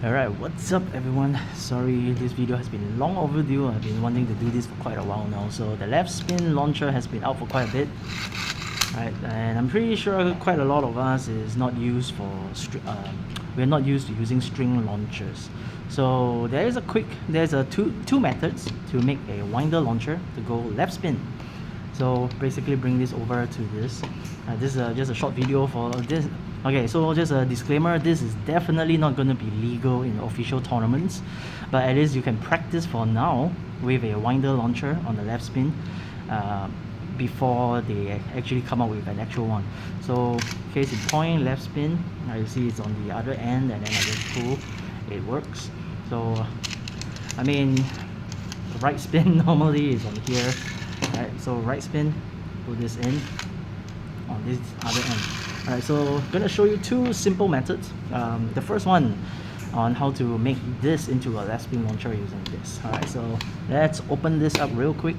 Alright, what's up everyone? Sorry, this video has been long overdue. I've been wanting to do this for quite a while now. So the left spin launcher has been out for quite a bit. Right, and I'm pretty sure quite a lot of us is not used for we're not used to using string launchers. So there's two methods to make a winder launcher to go left spin. So basically bring this over to this. This is just a short video for this. Okay, so just a disclaimer, this is definitely not going to be legal in official tournaments, but at least you can practice for now with a winder launcher on the left spin before they actually come up with an actual one. So case in point, left spin, you see it's on the other end, and then I just pull, it works. So I mean, right spin normally is on here, right? So right spin, put this in on this other end. Alright, so I'm gonna show you two simple methods. The first one on how to make this into a left spin launcher using this. Alright, so let's open this up real quick.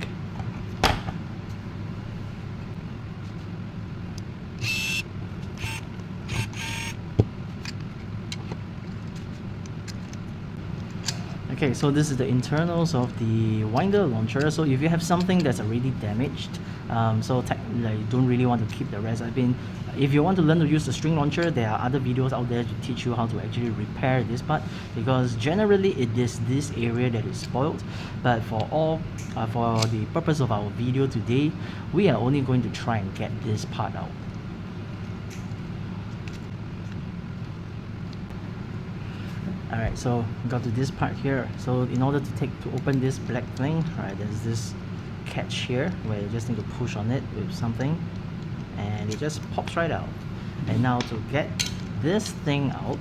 Okay, so this is the internals of the winder launcher. So if you have something that's already damaged, you don't really want to keep the rest. If you want to learn to use the string launcher, there are other videos out there to teach you how to actually repair this part, because generally it is this area that is spoiled. But for the purpose of our video today, we are only going to try and get this part out. Alright, so got to this part here. So in order to open this black thing, right, there's this catch here where you just need to push on it with something and it just pops right out. And now to get this thing out,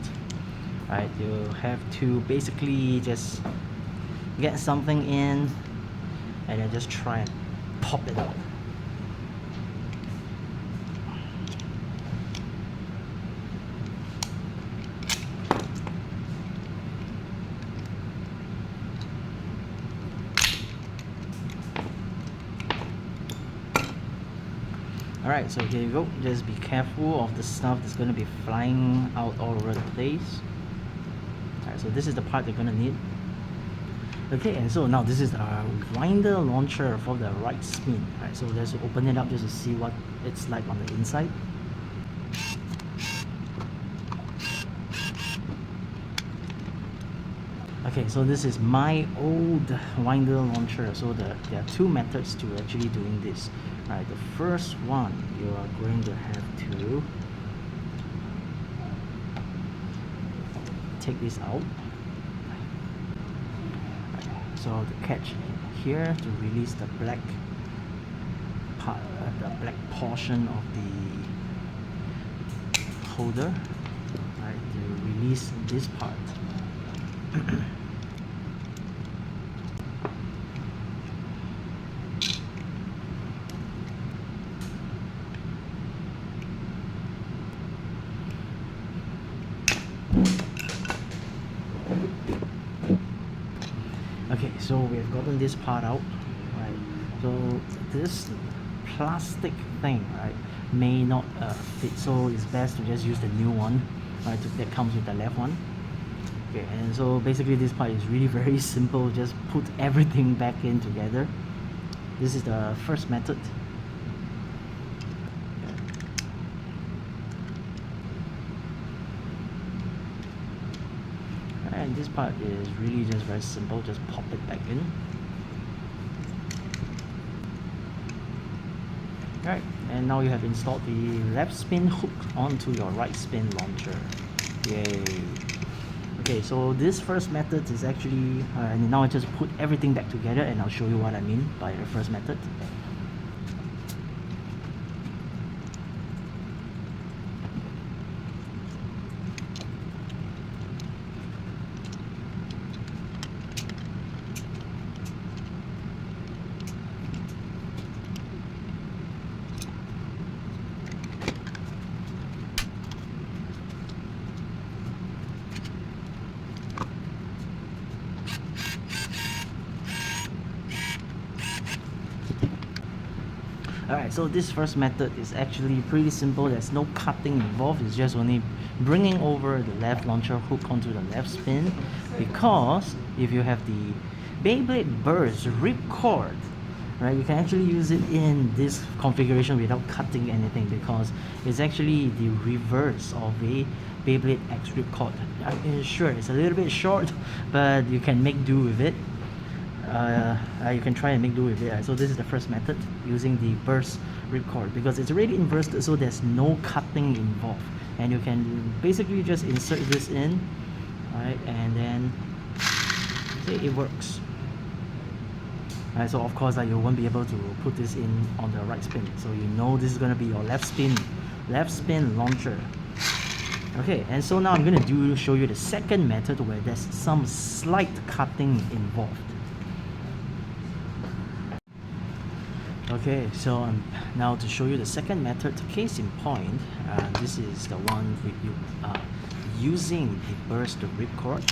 right, you have to basically just get something in and then just try and pop it out. Alright, so here you go. Just be careful of the stuff that's going to be flying out all over the place. Alright, so this is the part you're going to need. Okay, and so now this is our winder launcher for the right spin. Alright, so let's open it up just to see what it's like on the inside. Okay, so this is my old winder launcher. So there are two methods to actually doing this. Alright, the first one, you are going to have to take this out. So the catch here to release the black part, the black portion of the holder. Right, to release this part. Okay, so we have gotten this part out, right? So this plastic thing, right, may not fit, so it's best to just use the new one, right, that comes with the left one. Okay, and so basically this part is really very simple. Just put everything back in together. This is the first method. And this part is really just very simple. Just pop it back in. Alright, and now you have installed the left spin hook onto your right spin launcher. Yay! Okay, so this first method is actually, now I just put everything back together and I'll show you what I mean by the first method. Alright, so this first method is actually pretty simple. There's no cutting involved. It's just only bringing over the left launcher hook onto the left spin, because if you have the Beyblade Burst ripcord, right, you can actually use it in this configuration without cutting anything, because it's actually the reverse of a Beyblade X ripcord. Sure, it's a little bit short, but you can make do with it. You can try and make do with it. So this is the first method, using the burst ripcord, because it's already inversed, so there's no cutting involved, and you can basically just insert this in, right, and then see, it works. Right, so of course you won't be able to put this in on the right spin, so you know this is going to be your left spin launcher. Okay, and so now I'm going to show you the second method where there's some slight cutting involved. Okay, so now to show you the second method, case in point, this is the one with you using the burst ripcord.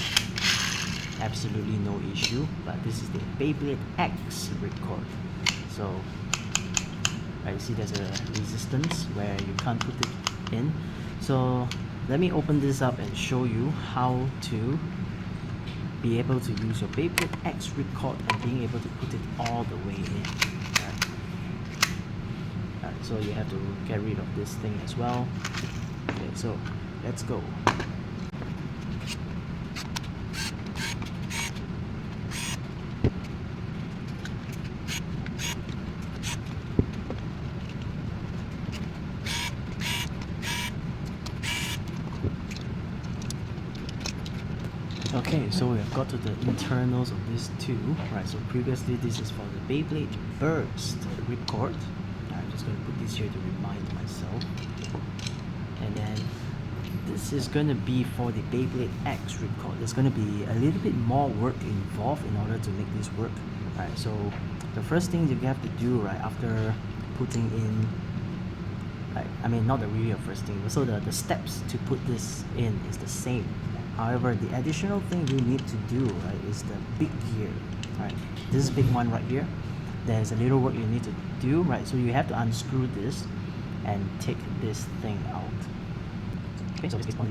Absolutely no issue, but this is the Beyblade X ripcord. So you see there's a resistance where you can't put it in. So let me open this up and show you how to be able to use your Beyblade X ripcord and being able to put it all the way in. So you have to get rid of this thing as well. Okay, so let's go. Okay, so we have got to the internals of these two. Right, so previously this is for the Beyblade Burst ripcord. I'm just going to put this here to remind myself. And then this is going to be for the Beyblade X ripcord. There's going to be a little bit more work involved in order to make this work. Right, so the first thing you have to do, right, after putting in, right, I mean not the really first thing, so the steps to put this in is the same. However, the additional thing you need to do, right, is the big gear. Right, this big one right here, there's a little work you need to do, right? So you have to unscrew this and take this thing out. Okay, so this is one.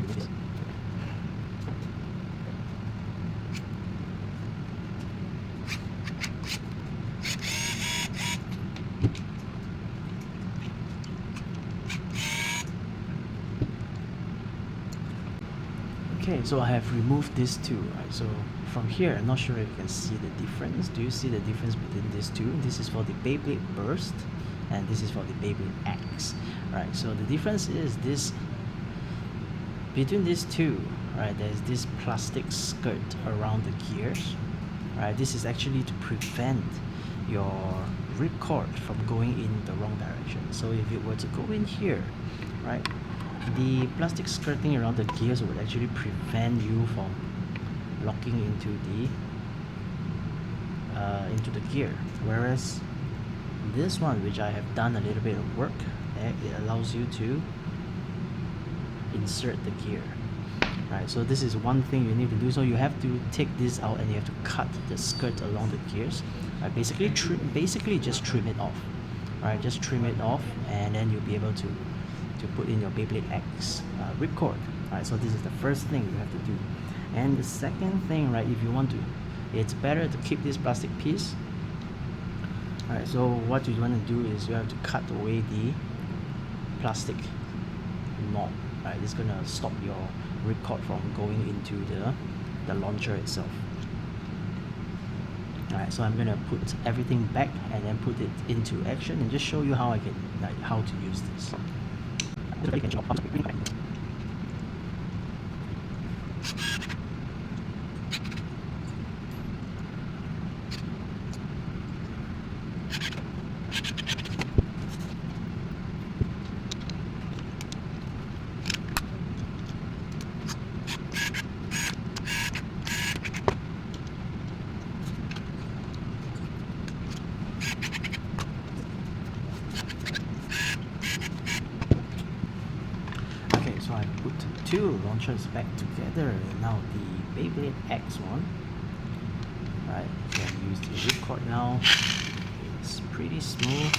Okay, so I have removed these two, right? So from here, I'm not sure if you can see the difference. Do you see the difference between these two? This is for the Beyblade Burst, and this is for the Beyblade X, right? So the difference is this, between these two, right, there's this plastic skirt around the gears, right? This is actually to prevent your ripcord from going in the wrong direction. So if it were to go in here, right, the plastic skirting around the gears would actually prevent you from locking into the gear, whereas this one, which I have done a little bit of work, it allows you to insert the gear, right? So this is one thing you need to do. So you have to take this out and you have to cut the skirt along the gears, right? Basically just trim it off, right? Just trim it off, and then you'll be able to put in your Beyblade X ripcord. Right, so this is the first thing you have to do. And the second thing, right, if you want to, it's better to keep this plastic piece. Alright, so what you want to do is you have to cut away the plastic knob. Right, it's gonna stop your ripcord from going into the launcher itself. Alright, so I'm gonna put everything back and then put it into action and just show you how how to use this. So I put two launchers back together, and now the Beyblade X one. Right, you can use the ripcord now. It's pretty smooth.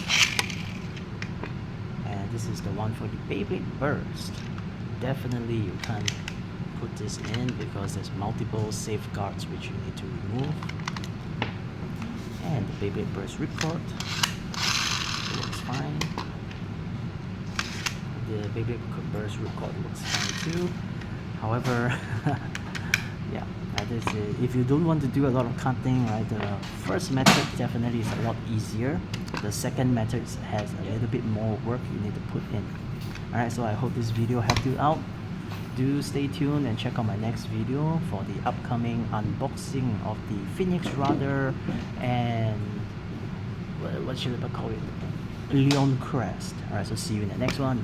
And this is the one for the Beyblade Burst. definitely you can't put this in because there's multiple safeguards which you need to remove. And the Beyblade burst ripcord works fine. The Beyblade burst ripcord works fine too. However, yeah, if you don't want to do a lot of cutting, right, the first method definitely is a lot easier. The second method has a little bit more work you need to put in. Alright, so I hope this video helped you out. Do stay tuned and check out my next video for the upcoming unboxing of the Phoenix Rudder and what should I call it? Leon Crest. Alright, so see you in the next one.